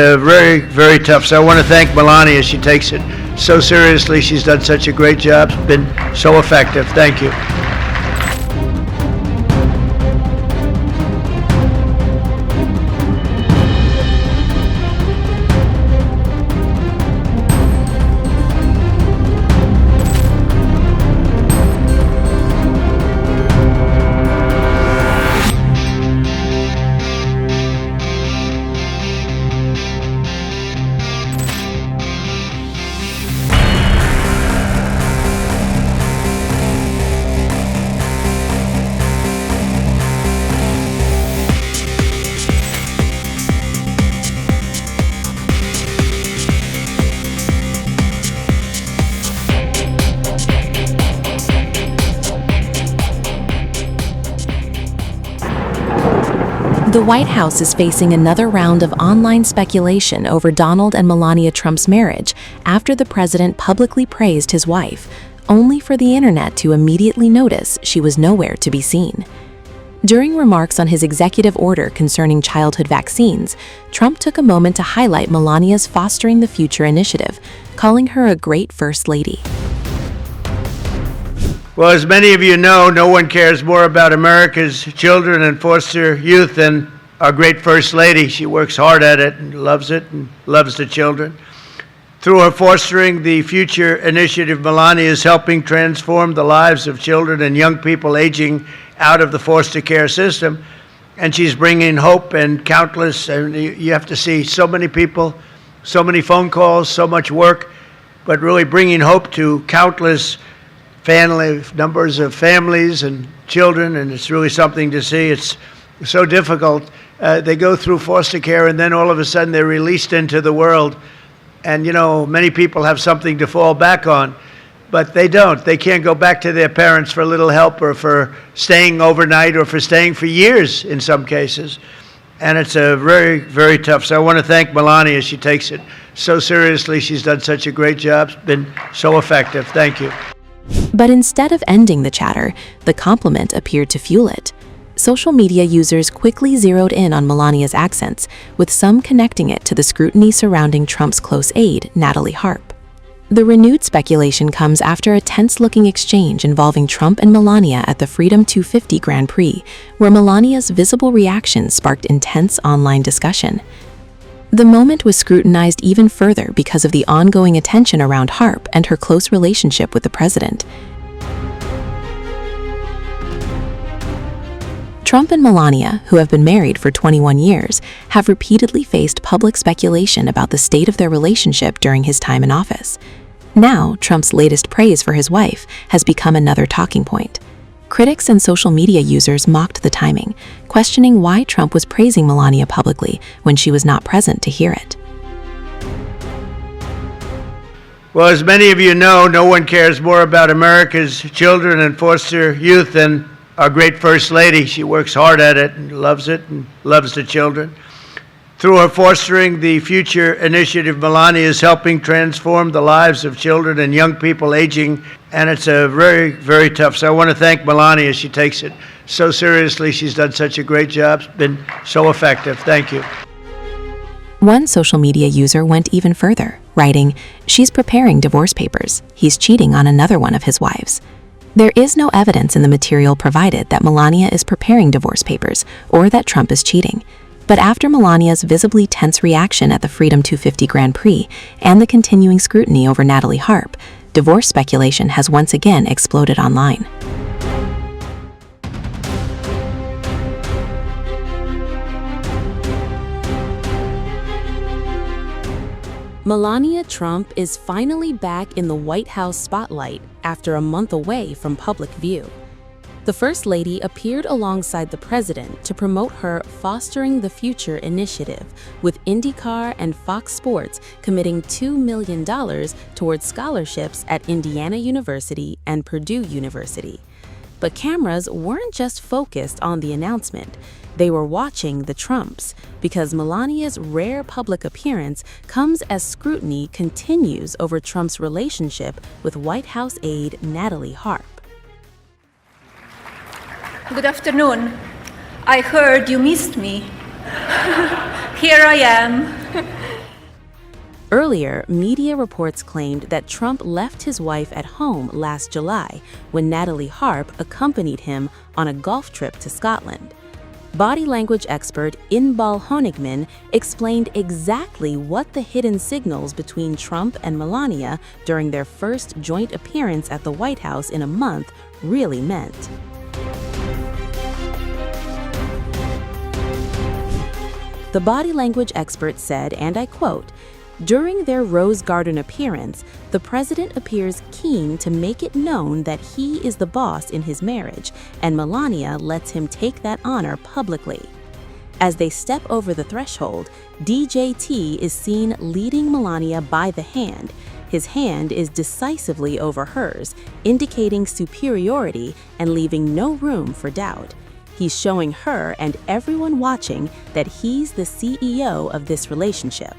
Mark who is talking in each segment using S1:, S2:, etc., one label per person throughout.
S1: Very, very tough. So I want to thank Melania. She takes it so seriously. She's done such a great job. It's been so effective. Thank you.
S2: The White House is facing another round of online speculation over Donald and Melania Trump's marriage after the president publicly praised his wife, only for the internet to immediately notice she was nowhere to be seen. During remarks on his executive order concerning childhood vaccines, Trump took a moment to highlight Melania's Fostering the Future initiative, calling her a great first lady.
S1: Well, as many of you know, no one cares more about America's children and foster youth than our great First Lady. She works hard at it and loves the children. Through her Fostering the Future initiative, Melania is helping transform the lives of children and young people aging out of the foster care system. And she's bringing hope and countless, and you have to see so many people, so many phone calls, so much work, but really bringing hope to countless numbers of families and children, and it's really something to see. It's so difficult. They go through foster care, and then all of a sudden they're released into the world. And, you know, many people have something to fall back on, but they don't. They can't go back to their parents for a little help or for staying overnight or for staying for years in some cases. And it's a very, very tough. So I want to thank Melania. She takes it so seriously. She's done such a great job. It's been so effective. Thank you.
S2: But instead of ending the chatter, the compliment appeared to fuel it. Social media users quickly zeroed in on Melania's accents, with some connecting it to the scrutiny surrounding Trump's close aide, Natalie Harp. The renewed speculation comes after a tense-looking exchange involving Trump and Melania at the Freedom 250 Grand Prix, where Melania's visible reaction sparked intense online discussion. The moment was scrutinized even further because of the ongoing attention around Harp and her close relationship with the president. Trump and Melania, who have been married for 21 years, have repeatedly faced public speculation about the state of their relationship during his time in office. Now, Trump's latest praise for his wife has become another talking point. Critics and social media users mocked the timing, questioning why Trump was praising Melania publicly when she was not present to hear it.
S1: Well, as many of you know, no one cares more about America's children and foster youth than our great First Lady. She works hard at it and loves the children. Through her Fostering the Future initiative, Melania is helping transform the lives of children and young people aging, and it's a very, very tough. So I want to thank Melania. She takes it so seriously. She's done such a great job. It's been so effective. Thank you.
S2: One social media user went even further, writing, "She's preparing divorce papers. He's cheating on another one of his wives." There is no evidence in the material provided that Melania is preparing divorce papers or that Trump is cheating. But after Melania's visibly tense reaction at the Freedom 250 Grand Prix and the continuing scrutiny over Natalie Harp, divorce speculation has once again exploded online. Melania Trump is finally back in the White House spotlight after a month away from public view. The First Lady appeared alongside the President to promote her Fostering the Future initiative, with IndyCar and Fox Sports committing $2 million towards scholarships at Indiana University and Purdue University. But cameras weren't just focused on the announcement. They were watching the Trumps, because Melania's rare public appearance comes as scrutiny continues over Trump's relationship with White House aide Natalie Harp.
S3: Good afternoon. I heard you missed me. here I am.
S2: Earlier, media reports claimed that Trump left his wife at home last July when Natalie Harp accompanied him on a golf trip to Scotland. Body language expert Inbal Honigman explained exactly what the hidden signals between Trump and Melania during their first joint appearance at the White House in a month really meant. The body language expert said, and I quote, "During their Rose Garden appearance, the president appears keen to make it known that he is the boss in his marriage, and Melania lets him take that honor publicly." As they step over the threshold, DJT is seen leading Melania by the hand. His hand is decisively over hers, indicating superiority and leaving no room for doubt. He's showing her and everyone watching that he's the CEO of this relationship.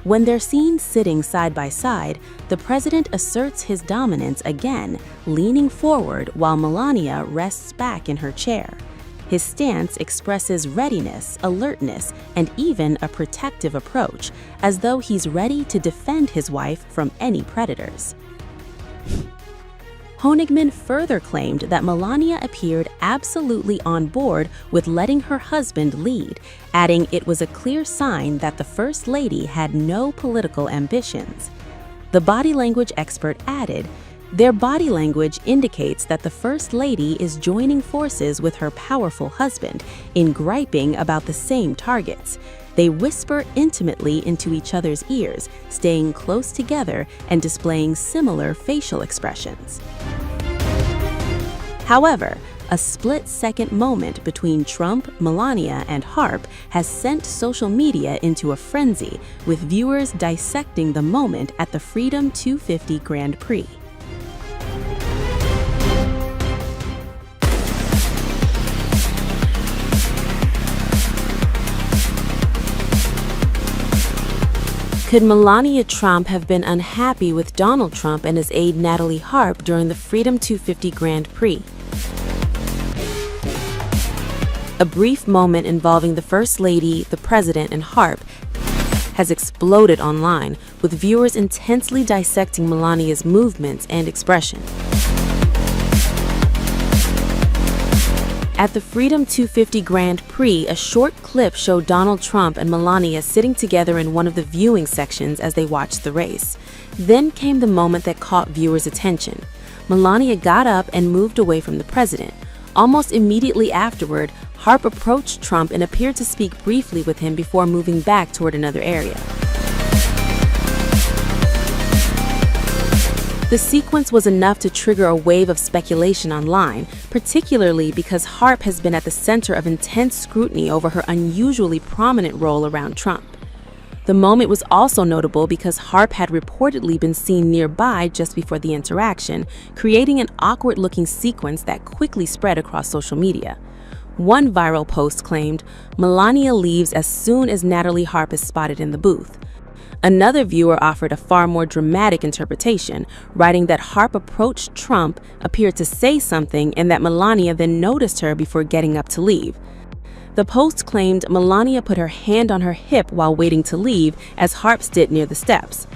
S2: When they're seen sitting side by side, the president asserts his dominance again, leaning forward while Melania rests back in her chair. His stance expresses readiness, alertness, and even a protective approach, as though he's ready to defend his wife from any predators. Honigman further claimed that Melania appeared absolutely on board with letting her husband lead, adding it was a clear sign that the First Lady had no political ambitions. The body language expert added, "Their body language indicates that the First Lady is joining forces with her powerful husband in griping about the same targets. They whisper intimately into each other's ears, staying close together and displaying similar facial expressions." However, a split-second moment between Trump, Melania, and Harp has sent social media into a frenzy, with viewers dissecting the moment at the Freedom 250 Grand Prix. Could Melania Trump have been unhappy with Donald Trump and his aide Natalie Harp during the Freedom 250 Grand Prix? A brief moment involving the First Lady, the President, and Harp has exploded online, with viewers intensely dissecting Melania's movements and expression. At the Freedom 250 Grand Prix, a short clip showed Donald Trump and Melania sitting together in one of the viewing sections as they watched the race. Then came the moment that caught viewers' attention. Melania got up and moved away from the president. Almost immediately afterward, Harp approached Trump and appeared to speak briefly with him before moving back toward another area. The sequence was enough to trigger a wave of speculation online, particularly because Harp has been at the center of intense scrutiny over her unusually prominent role around Trump. The moment was also notable because Harp had reportedly been seen nearby just before the interaction, creating an awkward-looking sequence that quickly spread across social media. One viral post claimed, "Melania leaves as soon as Natalie Harp is spotted in the booth." Another viewer offered a far more dramatic interpretation, writing that Harp approached Trump, appeared to say something, and that Melania then noticed her before getting up to leave. The post claimed Melania put her hand on her hip while waiting to leave as Harp stood near the steps.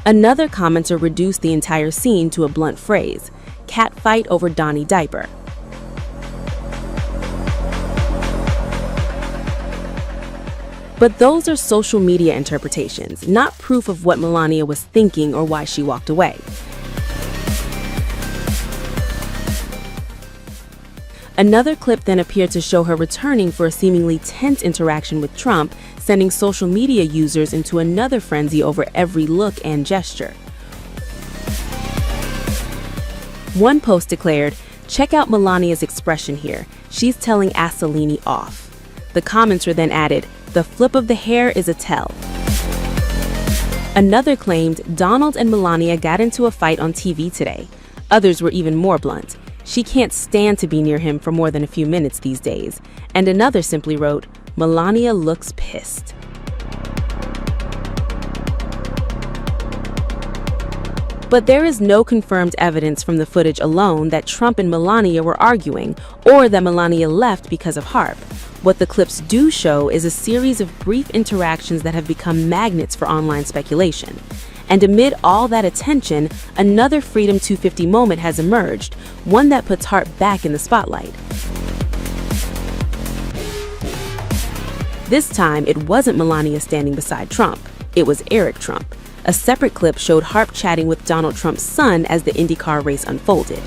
S2: Another commenter reduced the entire scene to a blunt phrase, "Catfight over Donnie diaper." But those are social media interpretations, not proof of what Melania was thinking or why she walked away. Another clip then appeared to show her returning for a seemingly tense interaction with Trump, sending social media users into another frenzy over every look and gesture. One post declared, "Check out Melania's expression here. She's telling Assolini off." The commenter then added, "The flip of the hair is a tell." Another claimed Donald and Melania got into a fight on TV today. Others were even more blunt. "She can't stand to be near him for more than a few minutes these days." And another simply wrote, "Melania looks pissed." But there is no confirmed evidence from the footage alone that Trump and Melania were arguing, or that Melania left because of Harp. What the clips do show is a series of brief interactions that have become magnets for online speculation. And amid all that attention, another Freedom 250 moment has emerged, one that puts Harp back in the spotlight. This time, it wasn't Melania standing beside Trump. It was Eric Trump. A separate clip showed Harp chatting with Donald Trump's son as the IndyCar race unfolded.